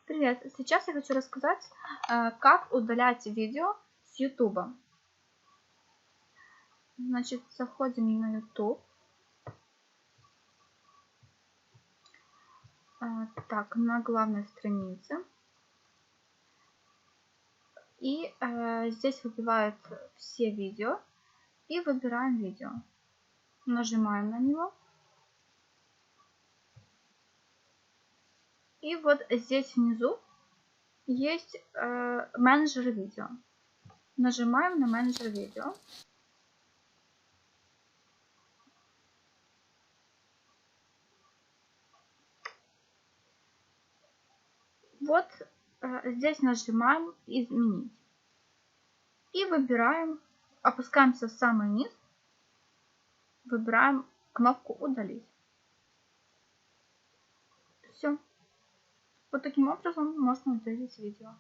Привет! Сейчас я хочу рассказать, как удалять видео с YouTube. Значит, заходим на YouTube. Так, на главной странице. И здесь выбивают все видео. И выбираем видео. Нажимаем на него. И вот здесь внизу есть менеджер видео. Нажимаем на менеджер видео. Вот здесь нажимаем изменить. И выбираем, опускаемся в самый низ. Выбираем кнопку удалить. Все. Вот таким образом можно удалить видео.